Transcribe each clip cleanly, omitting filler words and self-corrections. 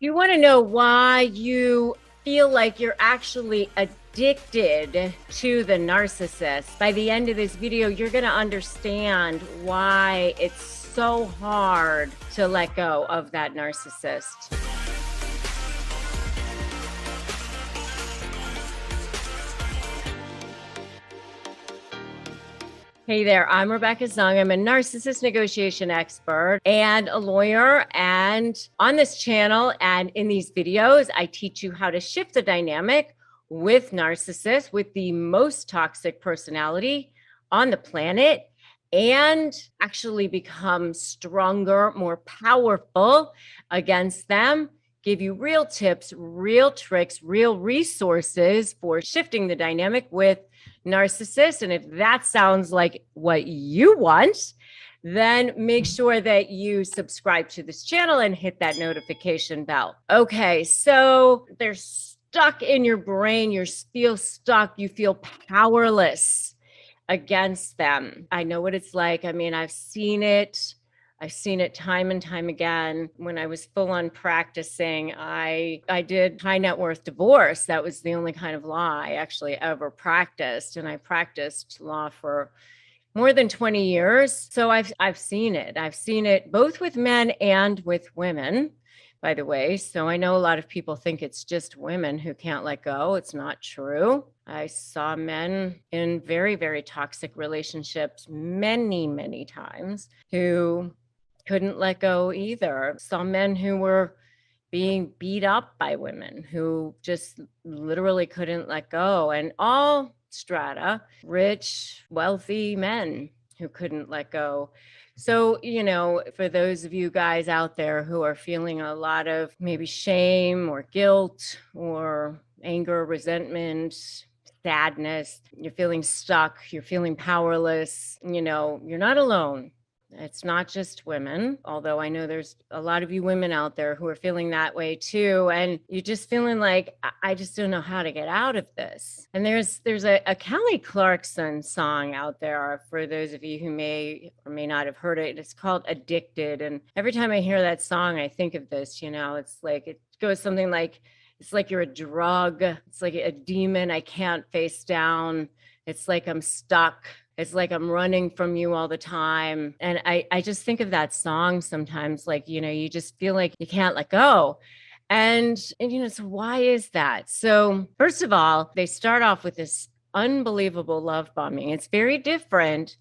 You want to know why you feel like you're actually addicted to the narcissist? By the end of this video, you're going to understand why it's so hard to let go of that narcissist. Hey there, I'm Rebecca Zung. I'm a narcissist negotiation expert and a lawyer. And on this channel and in these videos, I teach you how to shift the dynamic with narcissists with the most toxic personality on the planet and actually become stronger, more powerful against them. Give you real tips, real tricks, real resources for shifting the dynamic with narcissists. And if that sounds like what you want, then make sure that you subscribe to this channel and hit that notification bell. Okay, so they're stuck in your brain. You feel stuck. You feel powerless against them. I know what it's like. I mean, I've seen it. I've seen it time and time again. When I was full on practicing, I did high net worth divorce. That was the only kind of law I actually ever practiced. And I practiced law for more than 20 years. So I've seen it. I've seen it both with men and with women, by the way. So I know a lot of people think it's just women who can't let go. It's not true. I saw men in very, very toxic relationships many, many times who couldn't let go either. Some men who were being beat up by women who just literally couldn't let go, and all strata, rich, wealthy men who couldn't let go. So, for those of you guys out there who are feeling a lot of maybe shame or guilt or anger, resentment, sadness, you're feeling stuck, you're feeling powerless, you're not alone. It's not just women, although I know there's a lot of you women out there who are feeling that way too. And you're just feeling like, I just don't know how to get out of this. And there's a Kelly Clarkson song out there for those of you who may or may not have heard it. It's called Addicted. And every time I hear that song, I think of this, it's like, it goes something like, it's like you're a drug. It's like a demon I can't face down. It's like I'm stuck. It's like I'm running from you all the time. And I just think of that song sometimes, like, you just feel like you can't let go. And so why is that? So first of all, they start off with this unbelievable love bombing. It's very different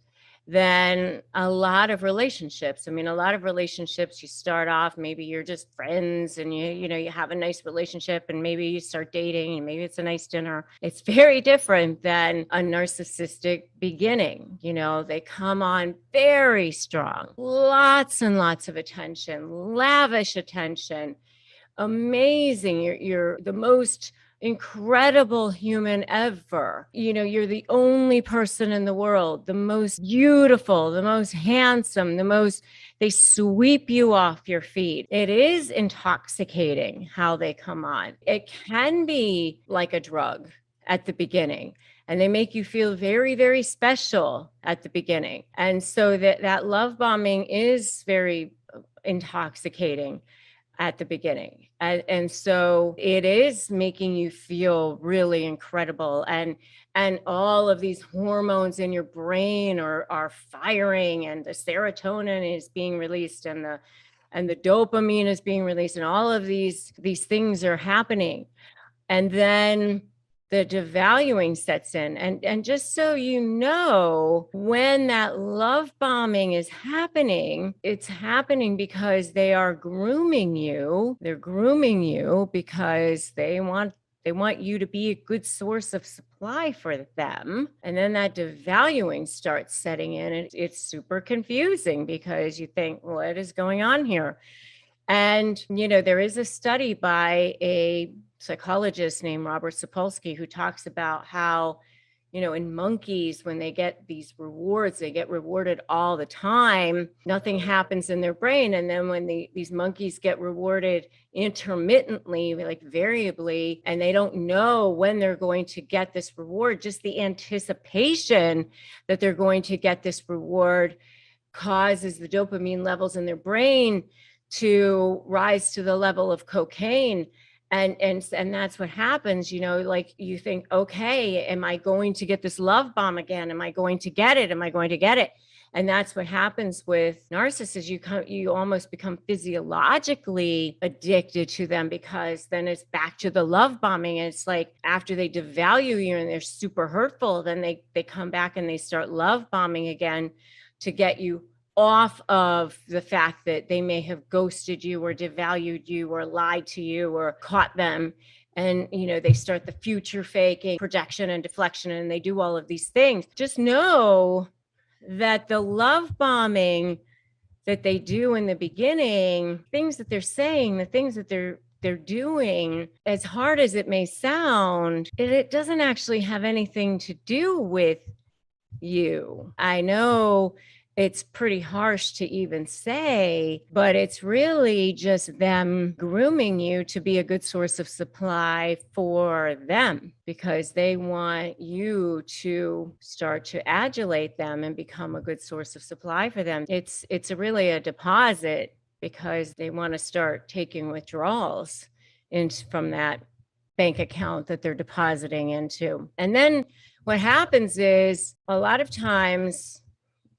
than a lot of relationships. I mean, a lot of relationships, you start off, maybe you're just friends and you have a nice relationship and maybe you start dating and maybe it's a nice dinner. It's very different than a narcissistic beginning. They come on very strong, lots and lots of attention, lavish attention, amazing. You're the most incredible human ever. You're the only person in the world, the most beautiful, the most handsome, they sweep you off your feet. It is intoxicating how they come on. It can be like a drug at the beginning. And they make you feel very, very special at the beginning. And so that love bombing is very intoxicating at the beginning. And so it is making you feel really incredible. And all of these hormones in your brain are firing, and the serotonin is being released, and the dopamine is being released, and all of these things are happening. And then the devaluing sets in. And just so you know, when that love bombing is happening, it's happening because they are grooming you. They're grooming you because they want you to be a good source of supply for them. And then that devaluing starts setting in, and it's super confusing because you think, what is going on here? And, there is a study by a psychologist named Robert Sapolsky who talks about how, in monkeys, when they get these rewards, they get rewarded all the time. Nothing happens in their brain. And then when these monkeys get rewarded intermittently, like variably, and they don't know when they're going to get this reward, just the anticipation that they're going to get this reward causes the dopamine levels in their brain to rise to the level of cocaine. And that's what happens, like you think, okay, am I going to get this love bomb again? Am I going to get it? Am I going to get it? And that's what happens with narcissists. You almost become physiologically addicted to them, because then it's back to the love bombing. And it's like after they devalue you and they're super hurtful, then they come back and they start love bombing again to get you off of the fact that they may have ghosted you or devalued you or lied to you or caught them. And, they start the future faking, projection and deflection, and they do all of these things. Just know that the love bombing that they do in the beginning, things that they're saying, the things that they're doing, as hard as it may sound, it doesn't actually have anything to do with you. I know it's pretty harsh to even say, but it's really just them grooming you to be a good source of supply for them, because they want you to start to adulate them and become a good source of supply for them. It's really a deposit, because they want to start taking withdrawals from that bank account that they're depositing into. And then what happens is, a lot of times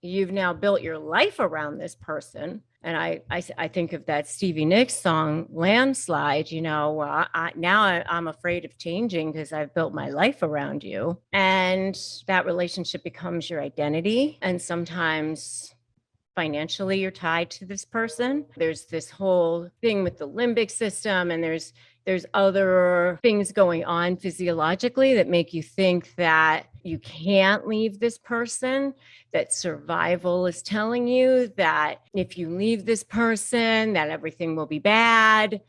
you've now built your life around this person. And I think of that Stevie Nicks song, Landslide, now I'm afraid of changing because I've built my life around you. And that relationship becomes your identity. And sometimes financially you're tied to this person. There's this whole thing with the limbic system, and there's other things going on physiologically that make you think that you can't leave this person, that survival is telling you that if you leave this person, that everything will be bad.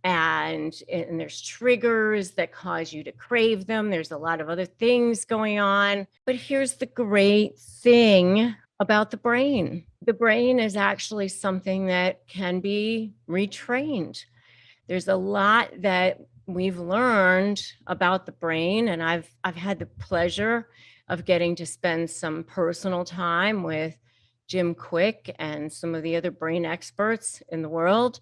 And there's triggers that cause you to crave them. There's a lot of other things going on. But here's the great thing about the brain. The brain is actually something that can be retrained. There's a lot that we've learned about the brain, and I've had the pleasure of getting to spend some personal time with Jim Quick and some of the other brain experts in the world.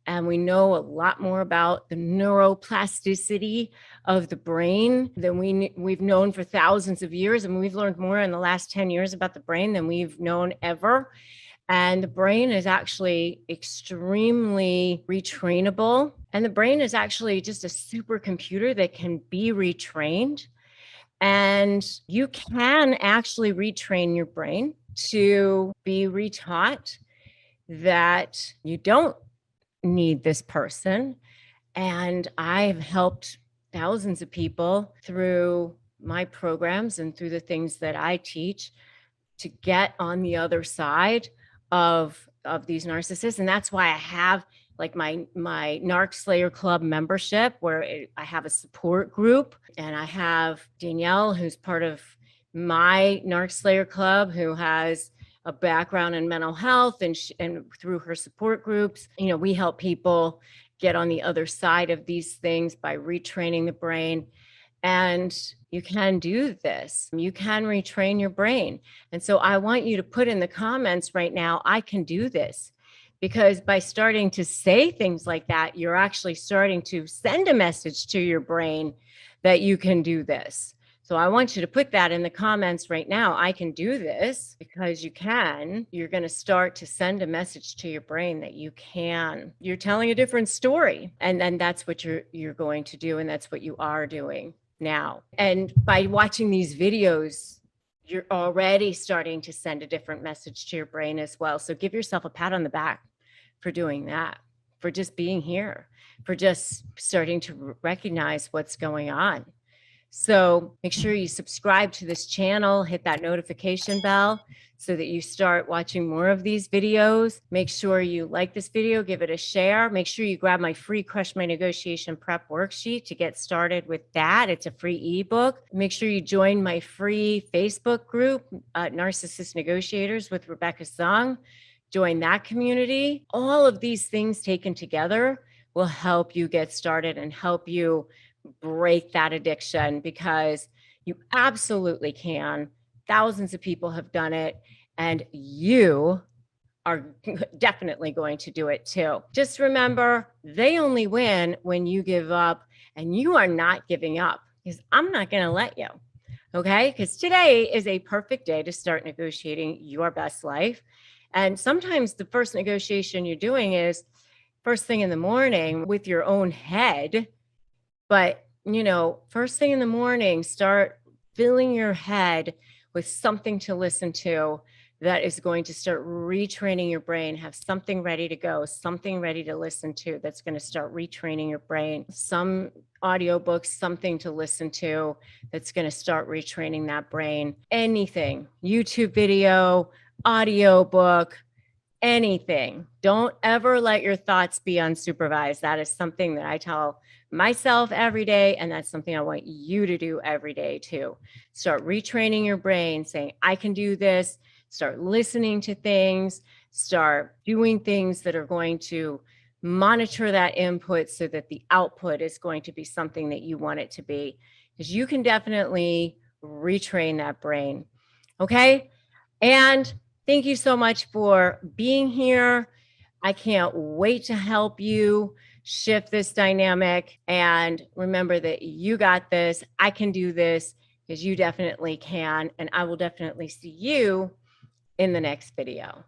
And we know a lot more about the neuroplasticity of the brain than we've known for thousands of years. I mean, we've learned more in the last 10 years about the brain than we've known ever. And the brain is actually extremely retrainable. And the brain is actually just a supercomputer that can be retrained. And you can actually retrain your brain to be retaught that you don't need this person. And I've helped thousands of people through my programs and through the things that I teach to get on the other side of these narcissists. And that's why I have like my Narc Slayer Club membership, where I have a support group, and I have Danielle, who's part of my Narc Slayer Club, who has a background in mental health, and through her support groups, we help people get on the other side of these things by retraining the brain. And you can do this. You can retrain your brain. And so I want you to put in the comments right now, I can do this. Because by starting to say things like that, you're actually starting to send a message to your brain that you can do this. So I want you to put that in the comments right now. I can do this, because you can. You're going to start to send a message to your brain that you can. You're telling a different story. And then that's what you're going to do. And that's what you are doing now. And by watching these videos, you're already starting to send a different message to your brain as well. So give yourself a pat on the back for doing that, for just being here, for just starting to recognize what's going on. So make sure you subscribe to this channel, hit that notification bell so that you start watching more of these videos. Make sure you like this video, give it a share. Make sure you grab my free Crush My Negotiation Prep worksheet to get started with that. It's a free ebook. Make sure you join my free Facebook group, Narcissist Negotiators with Rebecca Zung. Join that community. All of these things taken together will help you get started and help you break that addiction, because you absolutely can. Thousands of people have done it, and you are definitely going to do it too. Just remember, they only win when you give up, and you are not giving up, because I'm not going to let you. Okay. Because today is a perfect day to start negotiating your best life. And sometimes the first negotiation you're doing is first thing in the morning with your own head. But, first thing in the morning, start filling your head with something to listen to that is going to start retraining your brain. Have something ready to go, something ready to listen to that's going to start retraining your brain. Some audiobooks, something to listen to that's going to start retraining that brain. Anything, YouTube video, audiobook, anything. Don't ever let your thoughts be unsupervised. That is something that I tell myself every day. And that's something I want you to do every day too. Start retraining your brain, saying, I can do this. Start listening to things, start doing things that are going to monitor that input so that the output is going to be something that you want it to be, because you can definitely retrain that brain. Okay. And thank you so much for being here. I can't wait to help you shift this dynamic. And remember that you got this. I can do this, because you definitely can. And I will definitely see you in the next video.